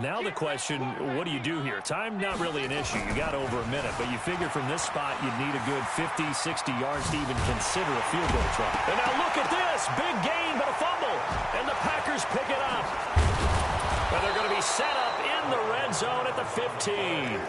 Now the question, what do you do here? Time, not really an issue. You got over a minute, but you figure from this spot you'd need a good 50, 60 yards to even consider a field goal try. And now look at this. Big gain, but a fumble. And the Packers pick it up. And they're going to be set up in the red zone at the 15.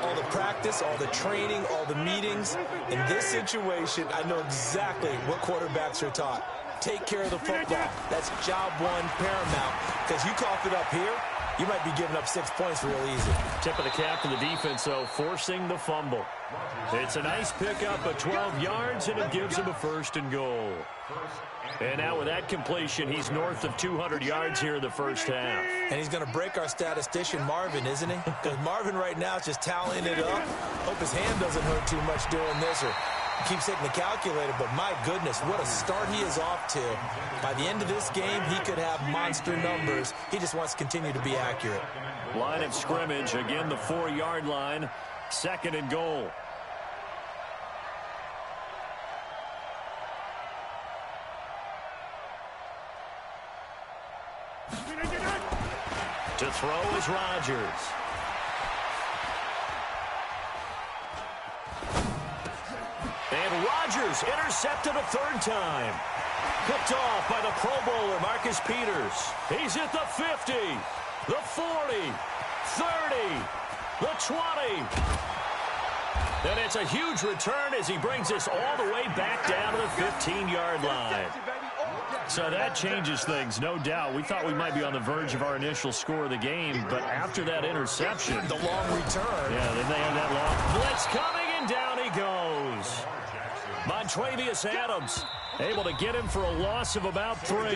All the practice, all the training, all the meetings. In this situation, I know exactly what quarterbacks are taught. Take care of the football. That's job one, paramount. Because you cough it up here, you might be giving up 6 points real easy. Tip of the cap to the defense, though, forcing the fumble. It's a nice pickup of 12 yards, and it gives him a 1st and goal. And now with that completion, he's north of 200 yards here in the first half. And he's going to break our statistician, Marvin, isn't he? Because Marvin right now is just tallying it up. Hope his hand doesn't hurt too much doing this, or keeps hitting the calculator, but my goodness, what a start he is off to. By the end of this game, he could have monster numbers. He just wants to continue to be accurate. Line of scrimmage, again the 4-yard line, 2nd and goal. To throw is Rodgers. And Rodgers intercepted a 3rd time. Picked off by the Pro Bowler, Marcus Peters. He's at the 50, the 40, 30, the 20. And it's a huge return as he brings us all the way back down to the 15-yard line. So that changes things, no doubt. We thought we might be on the verge of our initial score of the game, but after that interception, the long return. Yeah, then they have that long blitz coming, and down he goes. Montravius Adams able to get him for a loss of about 3.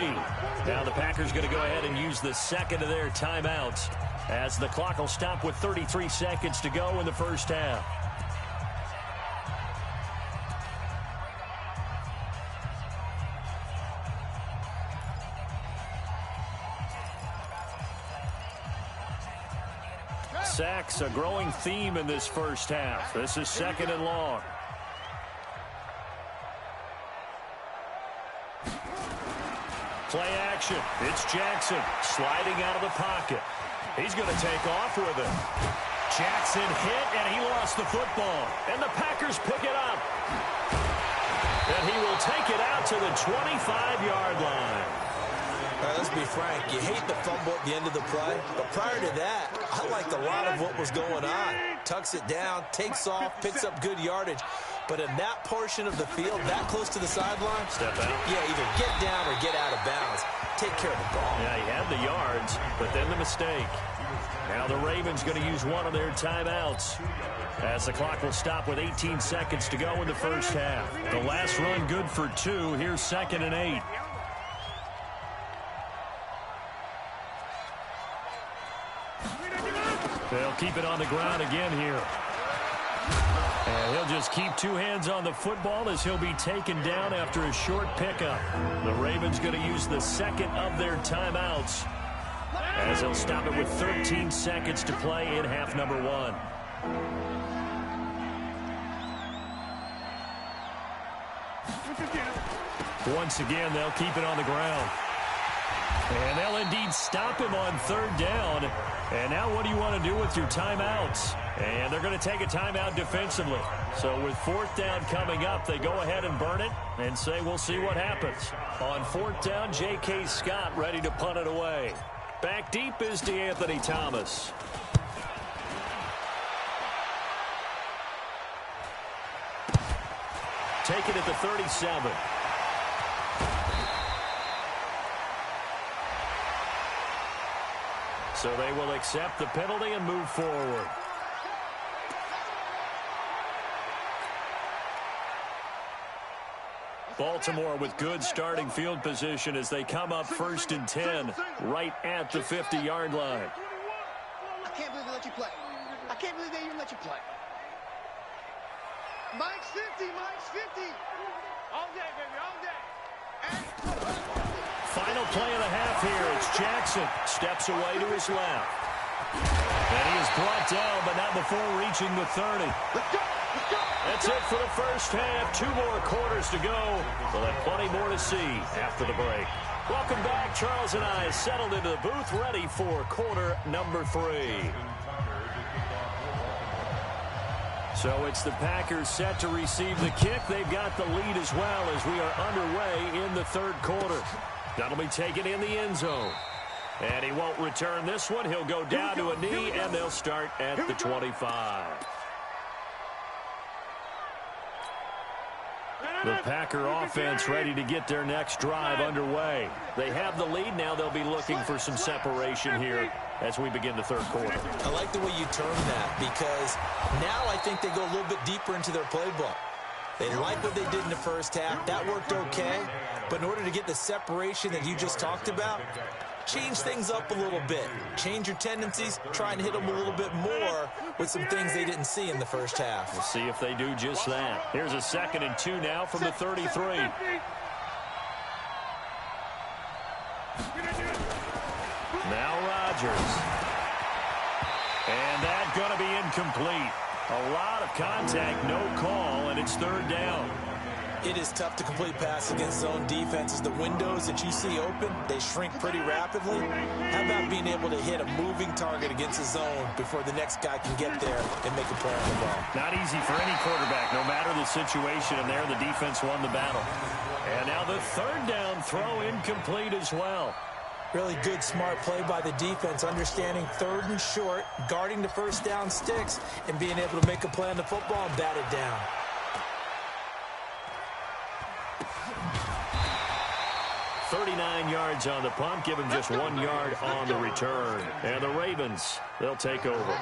Now the Packers going to go ahead and use the 2nd of their timeouts as the clock will stop with 33 seconds to go in the first half. Sacks, a growing theme in this first half. This is 2nd and long. Play action. It's Jackson sliding out of the pocket. He's going to take off with it. Jackson hit, and he lost the football. And the Packers pick it up. And he will take it out to the 25-yard line. Let's be frank, you hate the fumble at the end of the play, but prior to that, I liked a lot of what was going on. Tucks it down, takes off, picks up good yardage. But in that portion of the field, that close to the sideline, step out. Yeah, either get down or get out of bounds. Take care of the ball. Yeah, he had the yards, but then the mistake. Now the Ravens going to use one of their timeouts as the clock will stop with 18 seconds to go in the first half. The last run good for 2. Here's 2nd and 8. They'll keep it on the ground again here. And he'll just keep 2 hands on the football as he'll be taken down after a short pickup. The Ravens going to use the 2nd of their timeouts as they'll stop it with 13 seconds to play in half number 1. Once again, they'll keep it on the ground. And they'll indeed stop him on 3rd down. And now what do you want to do with your timeouts? And they're going to take a timeout defensively. So with 4th down coming up, they go ahead and burn it and say we'll see what happens. On 4th down, J.K. Scott ready to punt it away. Back deep is DeAnthony Thomas. Take it at the 37. So they will accept the penalty and move forward. Baltimore with good starting field position as they come up 1st and 10 right at the 50-yard line. I can't believe they let you play. I can't believe they even let you play. Mike's 50, Mike's 50. All day, baby, all day. Final play of the half here. It's Jackson. Steps away to his left. And he is brought down, but not before reaching the 30. Let's go. That's it for the first half. 2 more quarters to go. We'll have plenty more to see after the break. Welcome back. Charles and I settled into the booth, ready for quarter number 3. So it's the Packers set to receive the kick. They've got the lead as well as we are underway in the third quarter. That'll be taken in the end zone. And he won't return this one. He'll go down to a knee, and they'll start at the 25. The Packer offense ready to get their next drive underway. They have the lead now. They'll be looking for some separation here as we begin the third quarter. I like the way you term that because now I think they go a little bit deeper into their playbook. They like what they did in the first half. That worked okay. But in order to get the separation that you just talked about, change things up a little bit. Change your tendencies. Try and hit them a little bit more with some things they didn't see in the first half. We'll see if they do just that. Here's a 2nd and 2 now from the 33. Now Rodgers. And that's going to be incomplete. A lot of contact, no call, and it's 3rd down. It is tough to complete pass against zone defenses. The windows that you see open, they shrink pretty rapidly. How about being able to hit a moving target against a zone before the next guy can get there and make a play on the ball? Not easy for any quarterback, no matter the situation, and there the defense won the battle. And now the 3rd down throw incomplete as well. Really good, smart play by the defense, understanding 3rd and short, guarding the first down sticks, and being able to make a play on the football and bat it down. .39 yards on the punt, give him just 1 yard on the return. And the Ravens, they'll take over.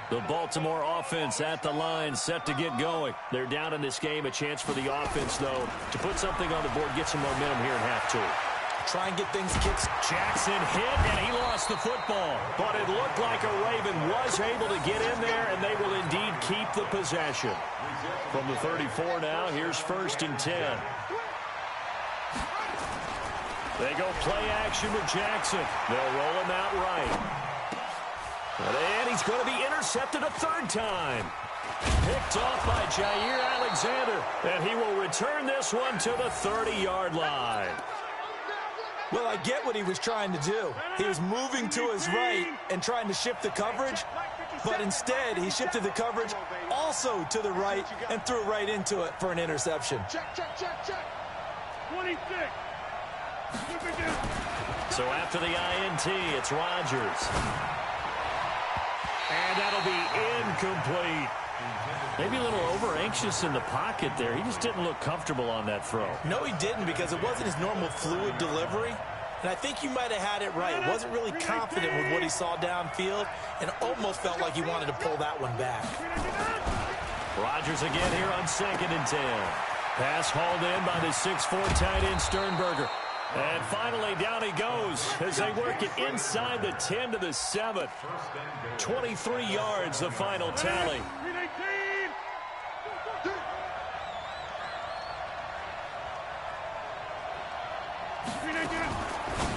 The Baltimore offense at the line, set to get going. They're down in this game. A chance for the offense, though, to put something on the board, get some momentum here in half 2. Try and get things kicked. Jackson hit, and he lost the football. But it looked like a Raven was able to get in there, and they will indeed keep the possession. From the 34 now, here's 1st and 10. They go play action with Jackson. They'll roll him out right. And he's going to be intercepted a 3rd time. Picked off by Jair Alexander. And he will return this one to the 30-yard line. Well, I get what he was trying to do. He was moving to his right and trying to shift the coverage. But instead, he shifted the coverage also to the right and threw right into it for an interception. Check. 26. So after the INT, it's Rodgers. And that'll be incomplete. Maybe a little over-anxious in the pocket there. He just didn't look comfortable on that throw. No, he didn't, because it wasn't his normal fluid delivery. And I think you might have had it right. Wasn't really confident with what he saw downfield and almost felt like he wanted to pull that one back. Rodgers again here on 2nd and 10. Pass hauled in by the 6'4" tight end Sternberger. And finally, down he goes as they work it inside the 10 to the 7. 23 yards, the final tally.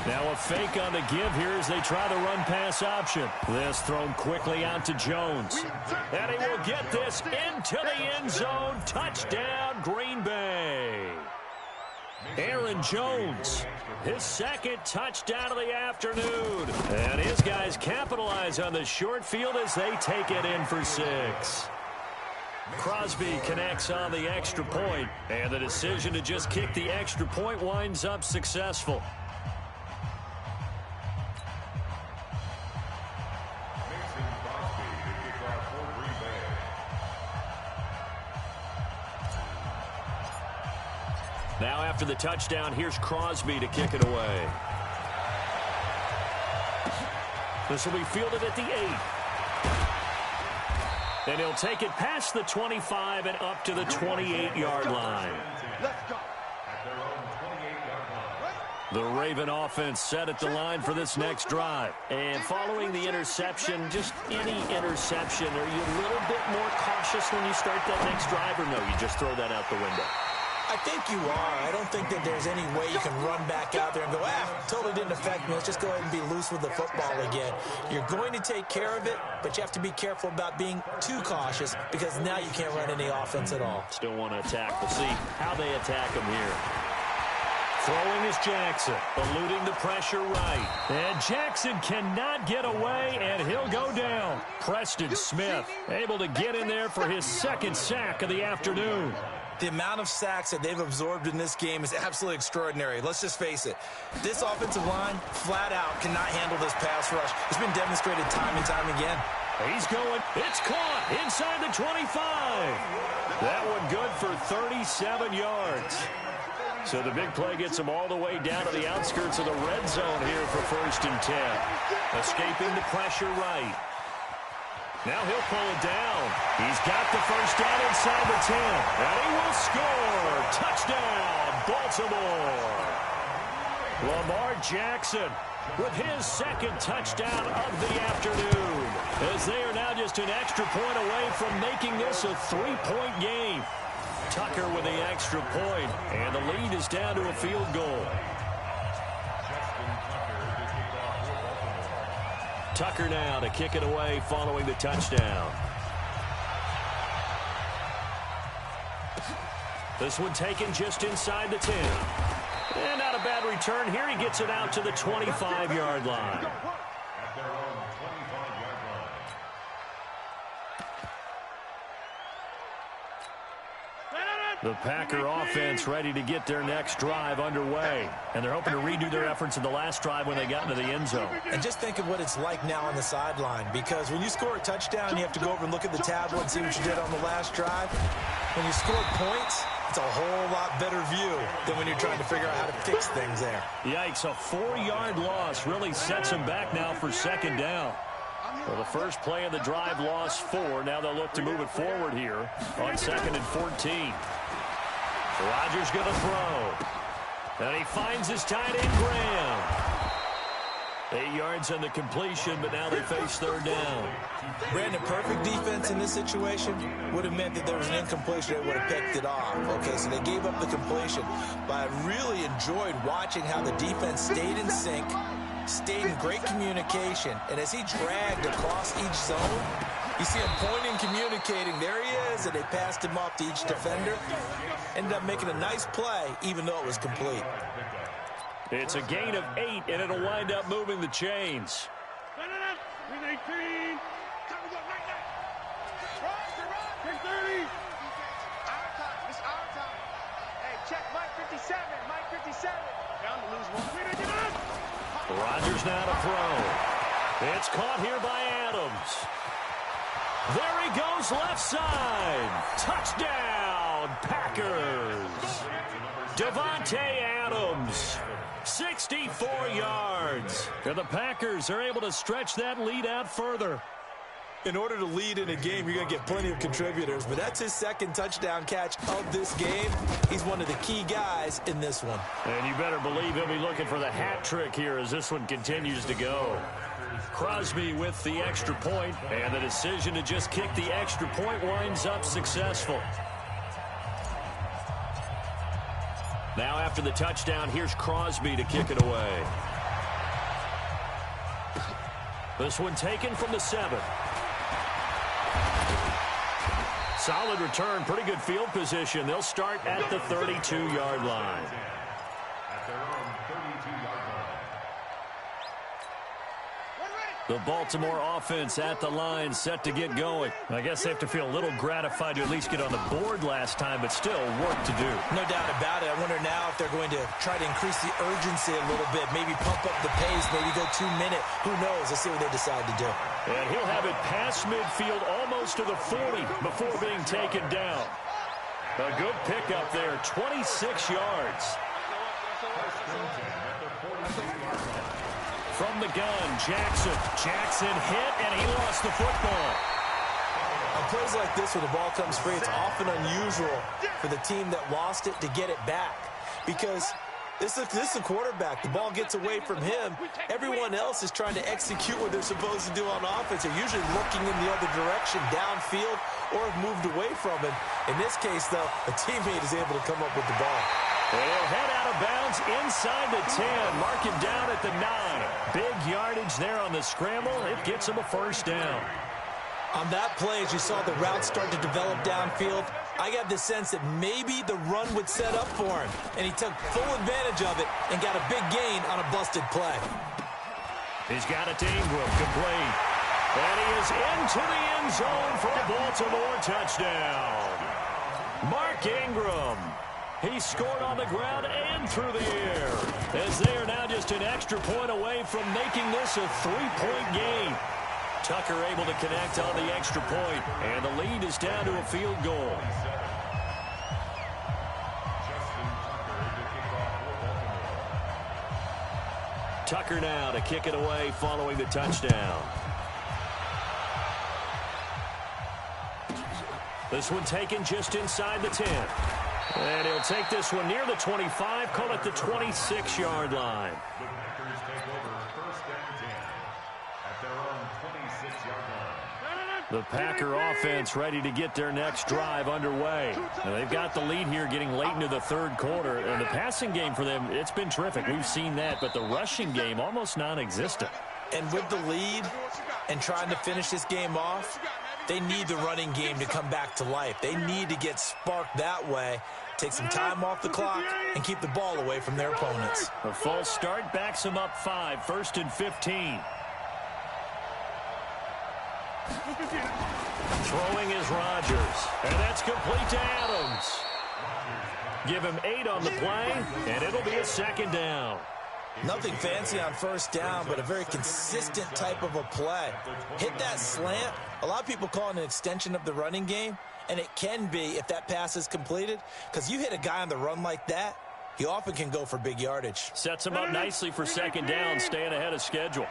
Now a fake on the give here as they try the run-pass option. This thrown quickly out to Jones. And he will get this into the end zone. Touchdown, Green Bay. Aaron Jones, his 2nd touchdown of the afternoon. And his guys capitalize on the short field as they take it in for 6. Crosby connects on the extra point, and the decision to just kick the extra point winds up successful. Now after the touchdown, here's Crosby to kick it away. This will be fielded at the 8. And he'll take it past the 25 and up to the 28-yard line. The Raven offense set at the line for this next drive. And following the interception, just any interception, are you a little bit more cautious when you start that next drive, or no, you just throw that out the window? I think you are. I don't think that there's any way you can run back out there and go, totally didn't affect me. Let's just go ahead and be loose with the football again. You're going to take care of it, but you have to be careful about being too cautious because now you can't run any offense at all. Still want to attack. We'll see how they attack him here. Throwing is Jackson, eluding the pressure right. And Jackson cannot get away, and he'll go down. Preston Smith able to get in there for his second sack of the afternoon. The amount of sacks that they've absorbed in this game is absolutely extraordinary. Let's just face it. This offensive line, flat out, cannot handle this pass rush. It's been demonstrated time and time again. He's going. It's caught inside the 25. That one good for 37 yards. So the big play gets him all the way down to the outskirts of the red zone here for 1st and 10. Escaping the pressure right. Now he'll pull it down. He's got the first down inside the 10. And he will score. Touchdown, Baltimore. Lamar Jackson with his second touchdown of the afternoon. As they are now just an extra point away from making this a 3-point game. Tucker with the extra point, and the lead is down to a field goal. Tucker now to kick it away following the touchdown. This one taken just inside the 10. And not a bad return here. He gets it out to the 25-yard line. The Packer offense ready to get their next drive underway. And they're hoping to redo their efforts in the last drive when they got into the end zone. And just think of what it's like now on the sideline. Because when you score a touchdown, you have to go over and look at the tablet and see what you did on the last drive. When you score points, it's a whole lot better view than when you're trying to figure out how to fix things there. Yikes, a 4-yard loss really sets them back now for 2nd down. Well, the first play of the drive lost 4. Now they'll look to move it forward here on 2nd and 14. Rodgers going to throw. And he finds his tight end, Graham. 8 yards on the completion, but now they face 3rd down. Brandon, perfect defense in this situation would have meant that there was an incompletion. They would have picked it off. Okay, so they gave up the completion. But I really enjoyed watching how the defense stayed in sync, stayed in great communication. And as he dragged across each zone, you see him pointing, communicating. There he is, and they passed him off to each defender. Ended up making a nice play, even though it was complete. It's a gain of 8, and it'll wind up moving the chains. Rodgers now to throw. It's caught here by Adams. There he goes left side. Touchdown, Packers. Davante Adams, 64 yards. And the Packers are able to stretch that lead out further. In order to lead in a game, you're going to get plenty of contributors, but that's his second touchdown catch of this game. He's one of the key guys in this one. And you better believe he'll be looking for the hat trick here as this one continues to go. Crosby with the extra point, and the decision to just kick the extra point winds up successful. Now after the touchdown, here's Crosby to kick it away. This one taken from the 7. Solid return, pretty good field position. They'll start at the 32-yard line. The Baltimore offense at the line, set to get going. I guess they have to feel a little gratified to at least get on the board last time, but still work to do. No doubt about it. I wonder now if they're going to try to increase the urgency a little bit, maybe pump up the pace, maybe go 2 minute. Who knows? Let's see what they decide to do. And he'll have it past midfield almost to the 40 before being taken down. A good pickup there, 26 yards. From the gun, Jackson. Jackson hit, and he lost the football. On plays like this, when the ball comes free, it's often unusual for the team that lost it to get it back. Because This is a quarterback. The ball gets away from him. Everyone else is trying to execute what they're supposed to do on offense. They're usually looking in the other direction, downfield, or have moved away from him. In this case, though, a teammate is able to come up with the ball. They'll head out of bounds inside the 10. Mark him down at the 9. Big yardage there on the scramble. It gets him a first down. On that play, as you saw the route start to develop downfield, I got the sense that maybe the run would set up for him, and he took full advantage of it and got a big gain on a busted play. He's got it to Ingram, complete. And he is into the end zone for a Baltimore touchdown. Mark Ingram. He scored on the ground and through the air, as they are now just an extra point away from making this a 3-point game. Tucker able to connect on the extra point, and the lead is down to a field goal. Tucker now to kick it away following the touchdown. This one taken just inside the 10. And he'll take this one near the 25, call it the 26-yard line. The Packer offense ready to get their next drive underway. Now, they've got the lead here getting late into the third quarter. And the passing game for them, it's been terrific. We've seen that. But the rushing game, almost non-existent. And with the lead and trying to finish this game off, they need the running game to come back to life. They need to get sparked that way, take some time off the clock, and keep the ball away from their opponents. A false start backs them up 5, 1st and 15. Throwing is Rodgers, and that's complete to Adams. Give him 8 on the play, and it'll be a second down. Nothing fancy on first down, but a very consistent type of a play. Hit that slant. A lot of people call it an extension of the running game, and it can be if that pass is completed, because you hit a guy on the run like that, he often can go for big yardage. Sets him up nicely for second down, staying ahead of schedule.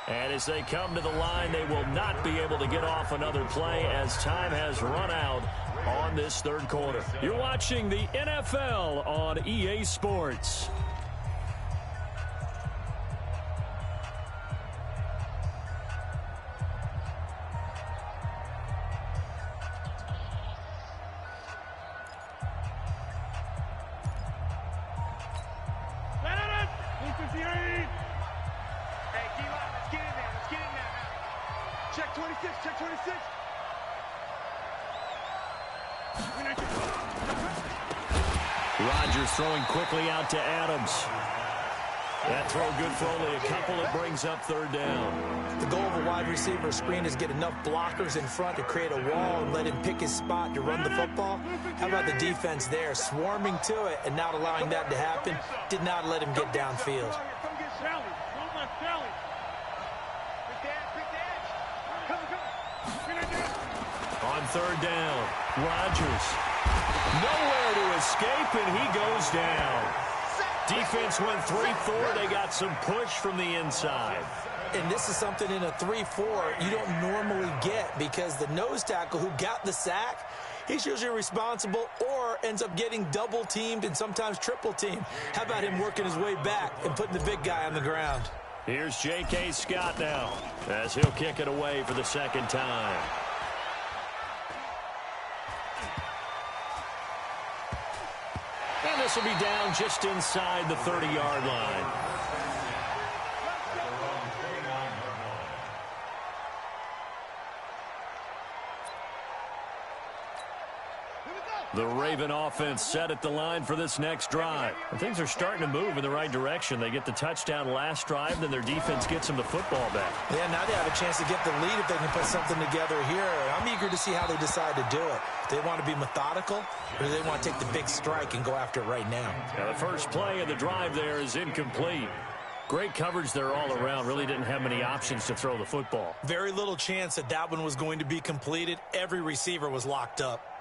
And as they come to the line, they will not be able to get off another play as time has run out on this third quarter. You're watching the NFL on EA Sports. Check 26, check 26. Rodgers throwing quickly out to Adams. That throw good for only a couple. It brings up third down. The goal of a wide receiver screen is get enough blockers in front to create a wall and let him pick his spot to run the football. How about the defense there, swarming to it and not allowing that to happen? Did not let him get downfield. Come get Sally. Don't let Sally. Pick the edge. Come. On third down, Rodgers. Nowhere to escape, and he goes down. Defense went 3-4. They got some push from the inside. And this is something in a 3-4 you don't normally get, because the nose tackle who got the sack, he's usually responsible or ends up getting double teamed and sometimes triple teamed. How about him working his way back and putting the big guy on the ground? Here's J.K. Scott now as he'll kick it away for the second time. And this will be down just inside the 30-yard line. The Raven offense set at the line for this next drive. And things are starting to move in the right direction. They get the touchdown last drive, then their defense gets them the football back. Yeah, now they have a chance to get the lead if they can put something together here. I'm eager to see how they decide to do it. Do they want to be methodical, or do they want to take the big strike and go after it right now? Now, the first play of the drive there is incomplete. Great coverage there all around. Really didn't have many options to throw the football. Very little chance that that one was going to be completed. Every receiver was locked up.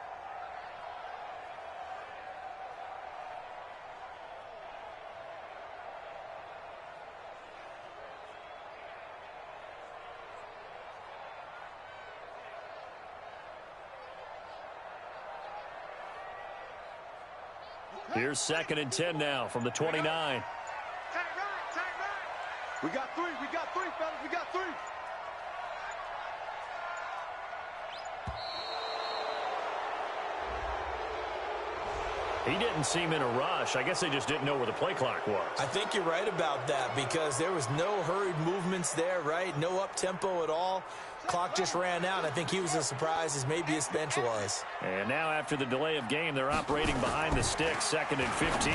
Here's 2nd and 10 now from the 29. Tight right. We got three, fellas. We got three. He didn't seem in a rush. I guess they just didn't know where the play clock was. I think you're right about that because there was no hurried movements there, right? No up-tempo at all. Clock just ran out. I think he was as surprised as maybe his bench was. And now after the delay of game, they're operating behind the sticks, 2nd and 15.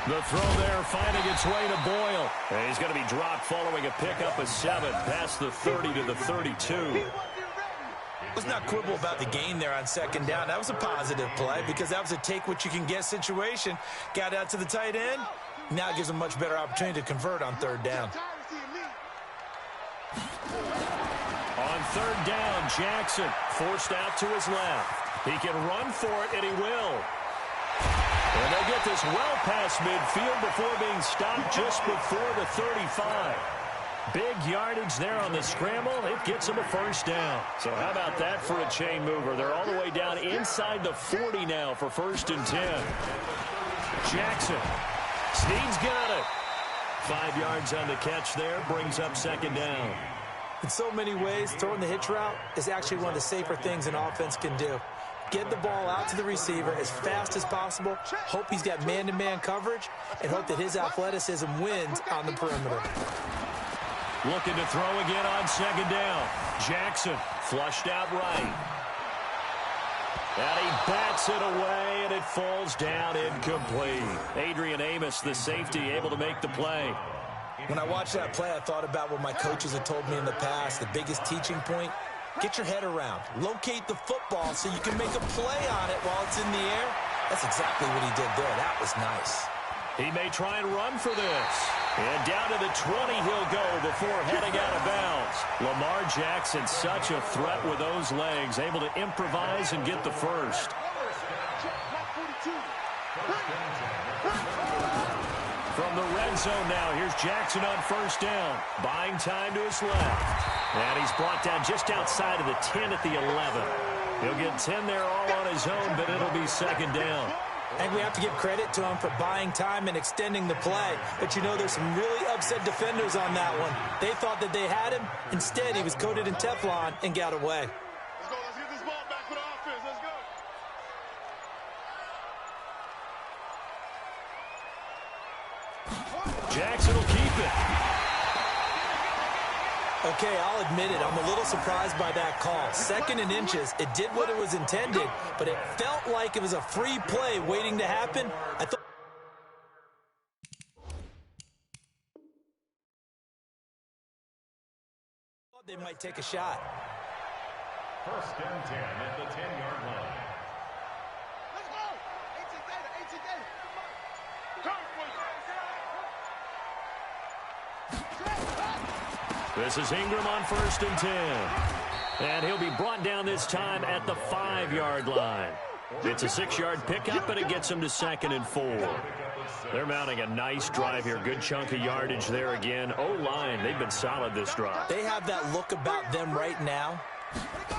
The throw there finding its way to Boyle. And he's going to be dropped following a pickup of 7 past the 30 to the 32. Let's not quibble about the gain there on 2nd down. That was a positive play because that was a take-what-you-can-get situation. Got out to the tight end. Now it gives him a much better opportunity to convert on 3rd down. On 3rd down, Jackson forced out to his left. He can run for it, and he will. And they get this well past midfield before being stopped just before the 35. Big yardage there on the scramble. It gets him a 1st down. So how about that for a chain mover? They're all the way down inside the 40 now for 1st and 10. Jackson. Snead's got it. 5 yards on the catch there. Brings up 2nd down. In so many ways, throwing the hitch route is actually one of the safer things an offense can do. Get the ball out to the receiver as fast as possible, hope he's got man-to-man coverage, and hope that his athleticism wins on the perimeter. Looking to throw again on 2nd down. Jackson flushed out right. And he bats it away, and it falls down incomplete. Adrian Amos, the safety, able to make the play. When I watched that play, I thought about what my coaches had told me in the past. The biggest teaching point, get your head around. Locate the football so you can make a play on it while it's in the air. That's exactly what he did there. That was nice. He may try and run for this. And down to the 20 he'll go before heading out of bounds. Lamar Jackson, such a threat with those legs, able to improvise and get the 1st. From the red zone now, here's Jackson on 1st down. Buying time to his left. And he's brought down just outside of the 10 at the 11. He'll get 10 there all on his own, but it'll be 2nd down. I think we have to give credit to him for buying time and extending the play. But, you know, there's some really upset defenders on that one. They thought that they had him. Instead, he was coated in Teflon and got away. Let's go. Let's get this ball back for the offense. Let's go. Jackson will keep it. Okay, I'll admit it. I'm a little surprised by that call. 2nd and inches. It did what it was intended, but it felt like it was a free play waiting to happen. I thought they might take a shot. 1st and 10 at the 10-yard line. Let's go. 18 data. This is Ingram on 1st and 10. And he'll be brought down this time at the 5-yard line. It's a 6-yard pickup, and it gets him to 2nd and 4. They're mounting a nice drive here. Good chunk of yardage there again. O-line, they've been solid this drive. They have that look about them right now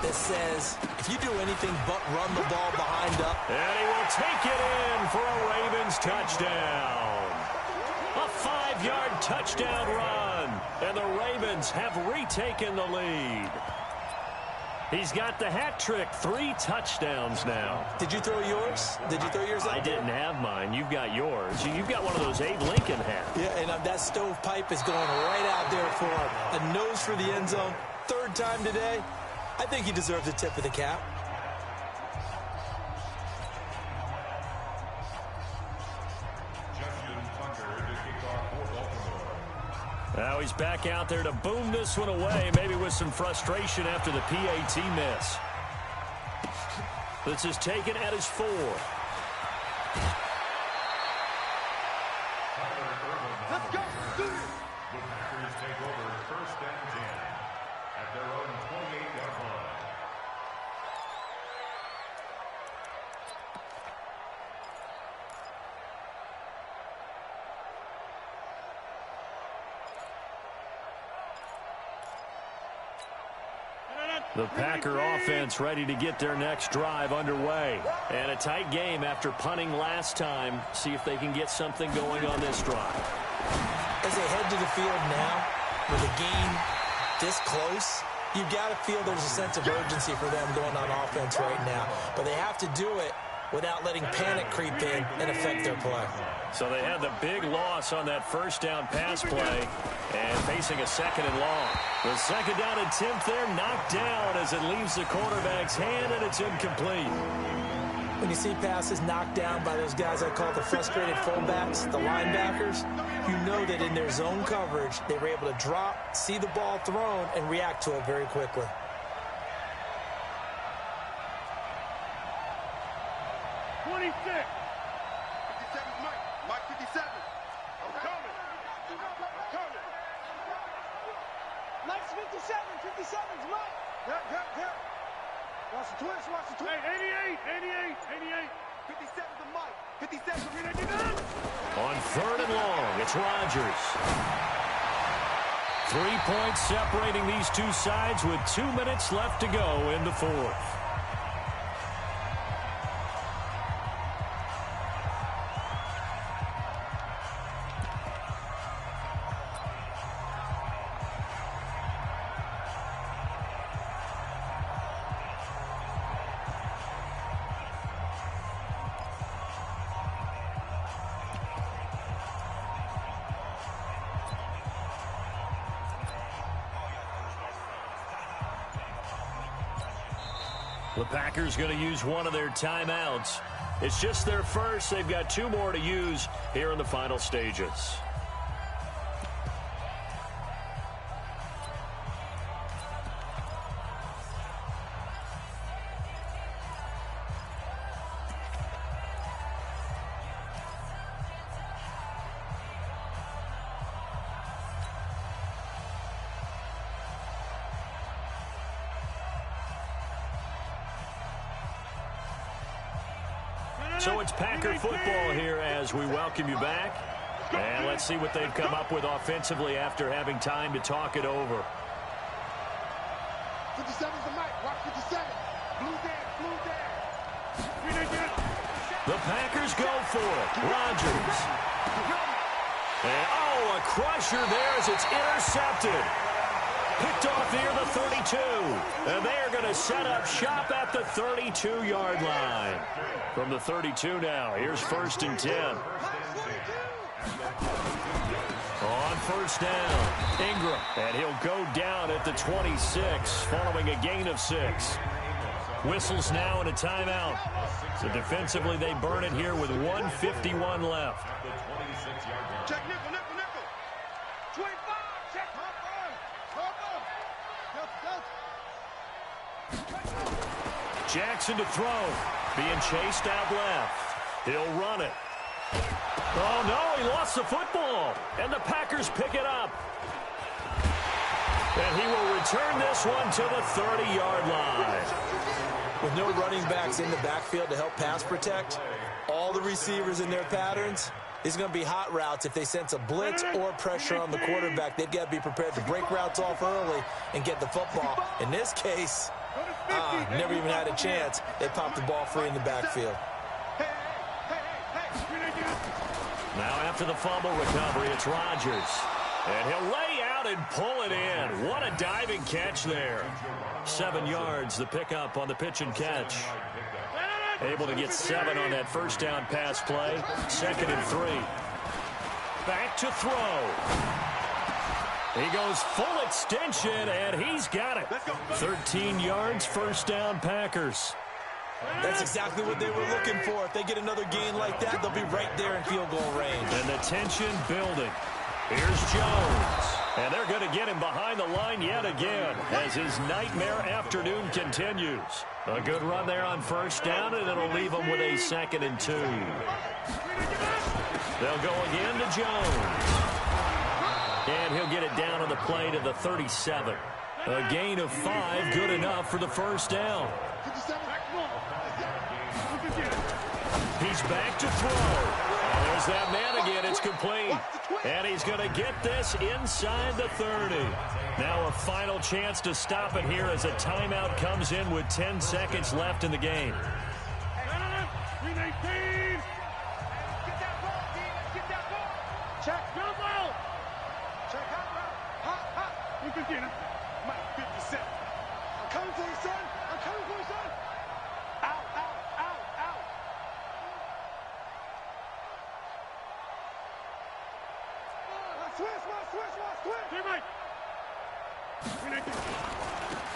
that says, if you do anything but run the ball behind up. And he will take it in for a Ravens touchdown. A 5-yard touchdown run. And the Ravens have retaken the lead. He's got the hat trick. 3 touchdowns now. Did you throw yours? Did you throw yours out? I didn't have mine. You've got yours. You've got one of those Abe Lincoln hats. Yeah, and that stovepipe is going right out there for a nose for the end zone. 3rd time today. I think he deserves a tip of the cap. Now he's back out there to boom this one away, maybe with some frustration after the PAT miss. This is taken at his 4. Let's go. Do it. The Packers take over 1st and 10 at their own 28-yard line. The Packer offense ready to get their next drive underway. And a tight game after punting last time. See if they can get something going on this drive. As they head to the field now, with a game this close, you've got to feel there's a sense of urgency for them going on offense right now. But they have to do it without letting panic creep in and affect their play. So they had the big loss on that first down pass play and facing a second and long. The second down attempt there knocked down as it leaves the quarterback's hand, and it's incomplete. When you see passes knocked down by those guys I call the frustrated fullbacks, the linebackers, you know that in their zone coverage, they were able to drop, see the ball thrown, and react to it very quickly. Watch the twist, watch the twist. Hey, 88. 57's the mic. 57. On third and long, it's Rodgers. 3 points separating these two sides with 2 minutes left to go in the fourth. The Packers going to use one of their timeouts. It's just their first. They've got 2 more to use here in the final stages. So it's Packer football here as we welcome you back. And let's see what they've come up with offensively after having time to talk it over. 57's the mic. Watch 57. Blue down. The Packers go for it. Rodgers. And, a crusher there as it's intercepted. Picked off near the 32. And they're going to set up shop at the 32-yard line. From the 32 now, here's 1st and 10. On first down, Ingram. And he'll go down at the 26 following a gain of 6. Whistles now and a timeout. So defensively, they burn it here with 1:51 left. Check nickel. 25. Check. Jackson to throw. Being chased out left. He'll run it. Oh, no, he lost the football. And the Packers pick it up. And he will return this one to the 30-yard line. With no running backs in the backfield to help pass protect, all the receivers in their patterns, these are going to be hot routes. If they sense a blitz or pressure on the quarterback, they've got to be prepared to break routes off early and get the football. In this case, never even had a chance. They popped the ball free in the backfield. Now after the fumble recovery, it's Rodgers. And he'll lay out and pull it in. What a diving catch there. 7 yards, the pickup on the pitch and catch. Able to get 7 on that first down pass play. 2nd and 3. Back to throw. He goes full extension, and he's got it. 13 yards, first down, Packers. That's exactly what they were looking for. If they get another gain like that, they'll be right there in field goal range. And the tension building. Here's Jones. And they're going to get him behind the line yet again as his nightmare afternoon continues. A good run there on first down, and it'll leave him with a 2nd and 2. They'll go again to Jones. And he'll get it down on the play to the 37. A gain of 5, good enough for the first down. He's back to throw. And there's He's that man again. It's complete. And he's going to get this inside the 30. Now a final chance to stop it here as a timeout comes in with 10 seconds left in the game. Check. Jump out. Check hot. 115. Mike, 57. I'm coming for you, son. I'm coming for you, son. Out. Switch. Hey, Mike.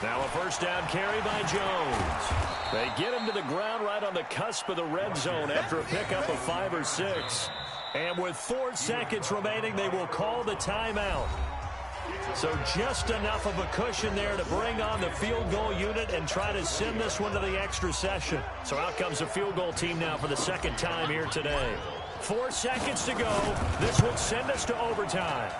Now a first down carry by Jones. They get him to the ground right on the cusp of the red zone after a pickup of 5 or 6. And with 4 seconds remaining, they will call the timeout. So just enough of a cushion there to bring on the field goal unit and try to send this one to the extra session. So out comes the field goal team now for the second time here today. 4 seconds to go. This will send us to overtime.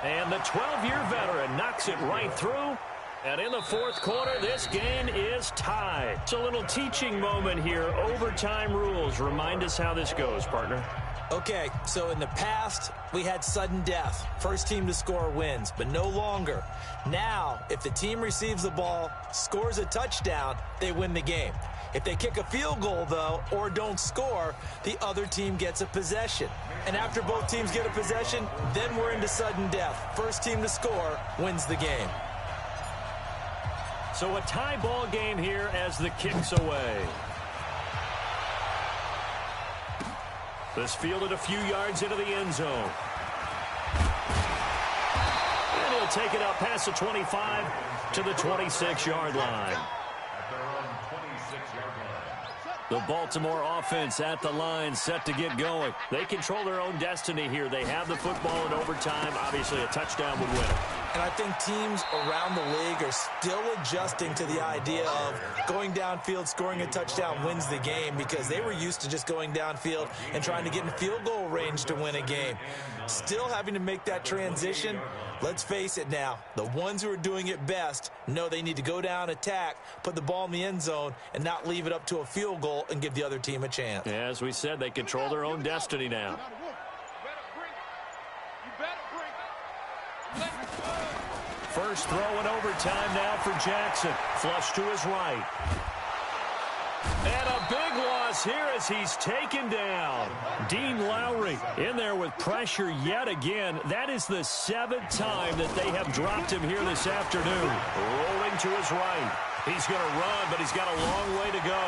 And the 12-year veteran knocks it right through. And in the fourth quarter, this game is tied. It's a little teaching moment here. Overtime rules. Remind us how this goes, partner. Okay, so in the past, we had sudden death. First team to score wins, but no longer. Now, if the team receives the ball, scores a touchdown, they win the game. If they kick a field goal, though, or don't score, the other team gets a possession. And after both teams get a possession, then we're into sudden death. First team to score wins the game. So a tie ball game here as the kick's away. This fielded a few yards into the end zone. And he'll take it up past the 25 to the 26-yard line. The Baltimore offense at the line, set to get going. They control their own destiny here. They have the football in overtime. Obviously, a touchdown would win it. And I think teams around the league are still adjusting to the idea of going downfield, scoring a touchdown wins the game, because they were used to just going downfield and trying to get in field goal range to win a game. Still having to make that transition. Let's face it now, the ones who are doing it best know they need to go down, attack, put the ball in the end zone, and not leave it up to a field goal and give the other team a chance. As we said, they control their own destiny now. First throw in overtime now for Jackson. Flush to his right. And a big loss here as he's taken down. Dean Lowry in there with pressure yet again. That is the 7th time that they have dropped him here this afternoon. Rolling to his right. He's going to run, but he's got a long way to go.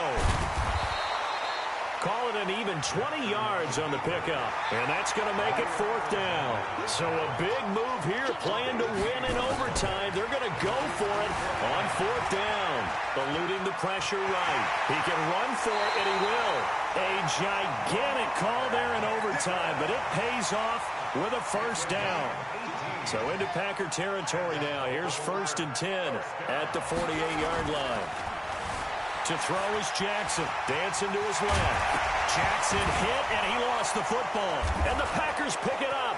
Call it an even 20 yards on the pickup. And that's going to make it 4th down. So a big move here, playing to win in overtime. They're going to go for it on 4th down. Eluding the pressure right. He can run for it, and he will. A gigantic call there in overtime, but it pays off with a first down. So into Packer territory now. Here's 1st and 10 at the 48-yard line. To throw is Jackson. Dancing to his left. Jackson hit, and he lost the football. And the Packers pick it up.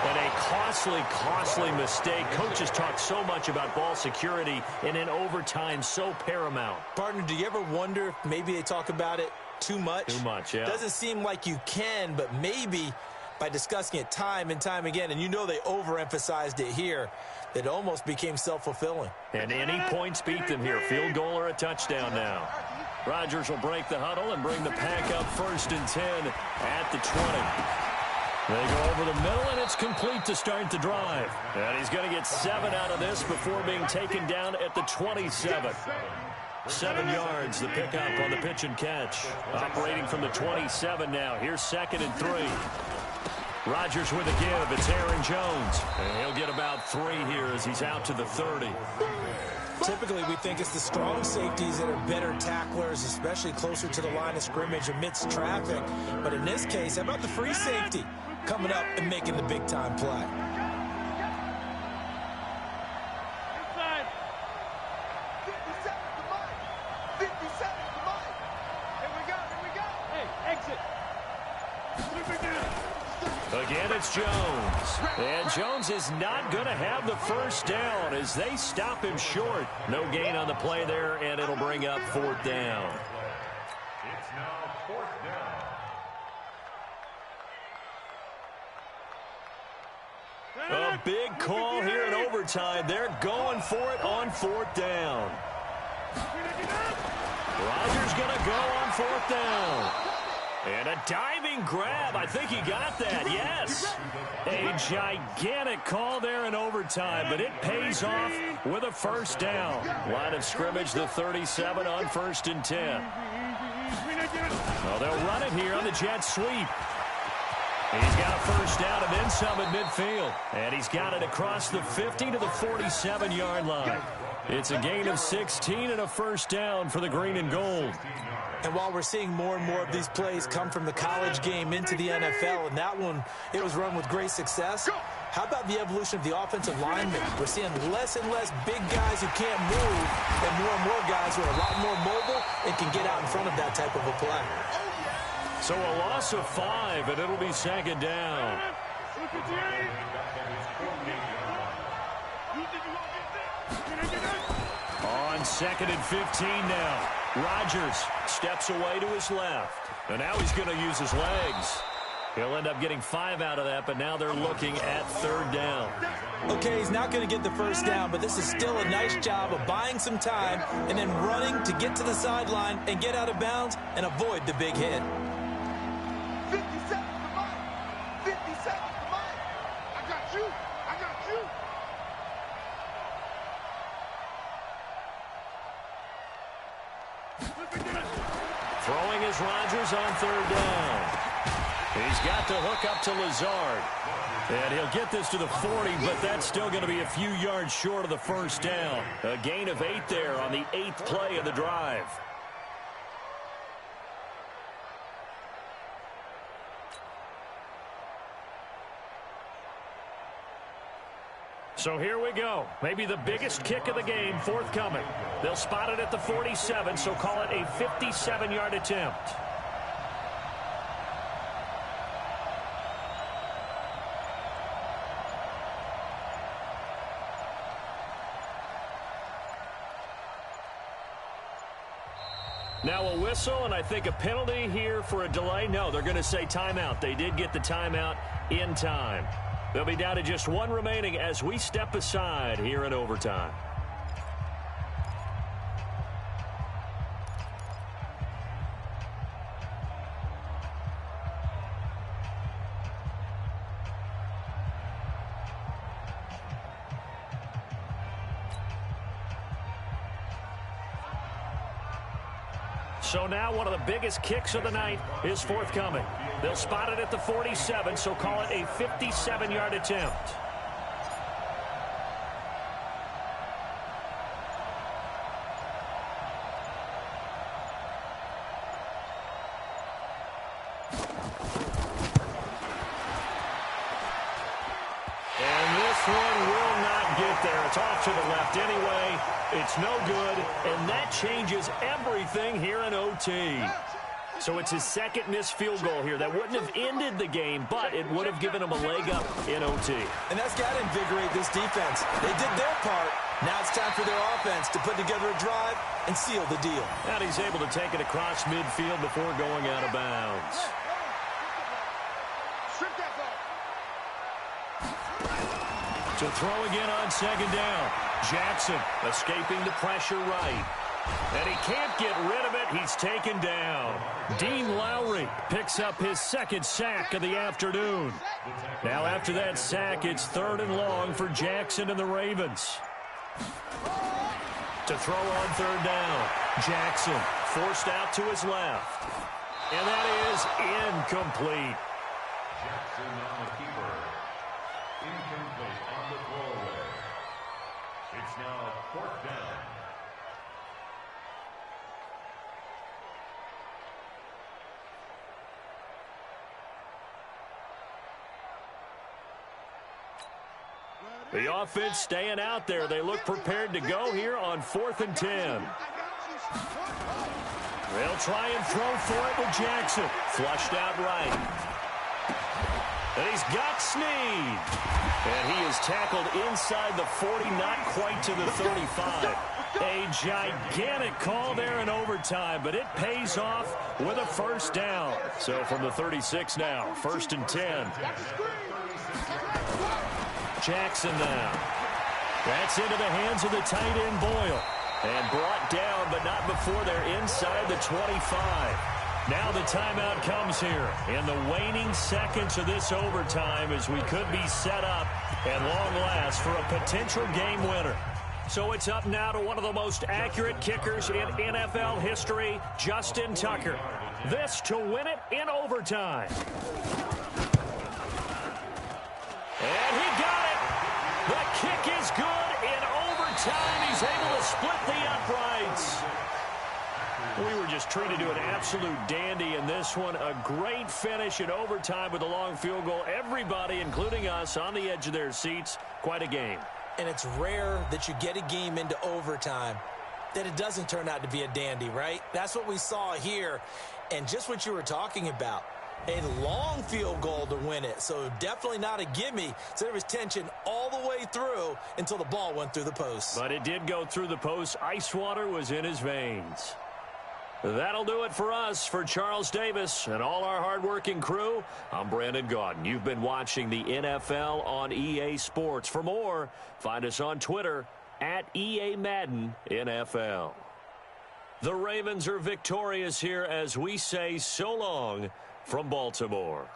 And a costly mistake. Coaches talk so much about ball security, and in overtime, so paramount. Partner, do you ever wonder if maybe they talk about it too much? Too much, yeah. Doesn't seem like you can, but maybe by discussing it time and time again, and you know they overemphasized it here, it almost became self-fulfilling. And any points beat them here. Field goal or a touchdown now. Rodgers will break the huddle and bring the Pack up 1st and 10 at the 20. They go over the middle, and it's complete to start the drive. And he's going to get 7 out of this before being taken down at the 27. 7 yards, the pickup on the pitch and catch. Operating from the 27 now. Here's 2nd and 3. Rodgers with a give. It's Aaron Jones. And he'll get about 3 here as he's out to the 30. Typically, we think it's the strong safeties that are better tacklers, especially closer to the line of scrimmage amidst traffic. But in this case, how about the free safety coming up and making the big-time play? Inside. 57 to Mike. 57 to Mike. Here we go. Hey, exit. Again, it's Jones. And Jones is not going to have the first down as they stop him short. No gain on the play there, and it'll bring up 4th down. It's now 4th down. A big call here in overtime. They're going for it on 4th down. Rodgers going to go on 4th down. And a diving grab. I think he got that. Yes. A gigantic call there in overtime, but it pays off with a 1st down. Line of scrimmage, the 37 on 1st and 10. Well, they'll run it here on the jet sweep. He's got a 1st down and then some at midfield. And he's got it across the 50 to the 47-yard line. It's a gain of 16 and a 1st down for the green and gold. And while we're seeing more and more of these plays come from the college game into the NFL, and that one, it was run with great success, how about the evolution of the offensive linemen? We're seeing less and less big guys who can't move and more guys who are a lot more mobile and can get out in front of that type of a play. So a loss of 5, and it'll be 2nd down. On 2nd and 15 now. Rodgers steps away to his left. And now he's going to use his legs. He'll end up getting 5 out of that, but now they're looking at 3rd down. Okay, he's not going to get the 1st down, but this is still a nice job of buying some time and then running to get to the sideline and get out of bounds and avoid the big hit. 50 seconds to mine. 50 seconds to mine. I got you. I got you. Throwing is Rodgers on 3rd down. He's got to hook up to Lazard. And he'll get this to the 40, but that's still going to be a few yards short of the 1st down. A gain of 8 there on the 8th play of the drive. So here we go. Maybe the biggest kick of the game forthcoming. They'll spot it at the 47, so call it a 57-yard attempt. Now a whistle, and I think a penalty here for a delay. No, they're going to say timeout. They did get the timeout in time. They'll be down to just 1 remaining as we step aside here in overtime. So now one of the biggest kicks of the night is forthcoming. They'll spot it at the 47, so call it a 57-yard attempt. And this one will not get there. It's off to the left anyway. It's no good, and that changes everything here in OT. So it's his 2nd missed field goal here. That wouldn't have ended the game, but it would have given him a leg up in OT. And that's got to invigorate this defense. They did their part. Now it's time for their offense to put together a drive and seal the deal. And he's able to take it across midfield before going out of bounds. To throw again on 2nd down. Jackson escaping the pressure right. And he can't get rid of it. He's taken down. Dean Lowry picks up his 2nd sack of the afternoon. Now after that sack, it's 3rd and long for Jackson and the Ravens. To throw on 3rd down. Jackson forced out to his left. And that is incomplete. Jackson on the keeper. Incomplete on the throwaway. It's now 4th down. The offense staying out there. They look prepared to go here on 4th and 10. They'll try and throw for it with Jackson. Flushed out right. And he's got Snead. And he is tackled inside the 40, not quite to the 35. A gigantic call there in overtime, but it pays off with a first down. So from the 36 now, 1st and 10. Jackson now. That's into the hands of the tight end Boyle. And brought down, but not before they're inside the 25. Now the timeout comes here in the waning seconds of this overtime as we could be set up at long last for a potential game winner. So it's up now to one of the most accurate kickers in NFL history, Justin Tucker. This to win it in overtime. And he got it. The kick is good in overtime. He's able to split the uprights. We were just treated to an absolute dandy in this one. A great finish in overtime with a long field goal. Everybody, including us, on the edge of their seats. Quite a game. And it's rare that you get a game into overtime that it doesn't turn out to be a dandy, right? That's what we saw here. And just what you were talking about, a long field goal to win it. So definitely not a gimme. So there was tension all the way through until the ball went through the post. But it did go through the post. Ice water was in his veins. That'll do it for us. For Charles Davis and all our hardworking crew, I'm Brandon Gaudin. You've been watching the NFL on EA Sports. For more, find us on Twitter at EA Madden NFL. The Ravens are victorious here as we say so long from Baltimore.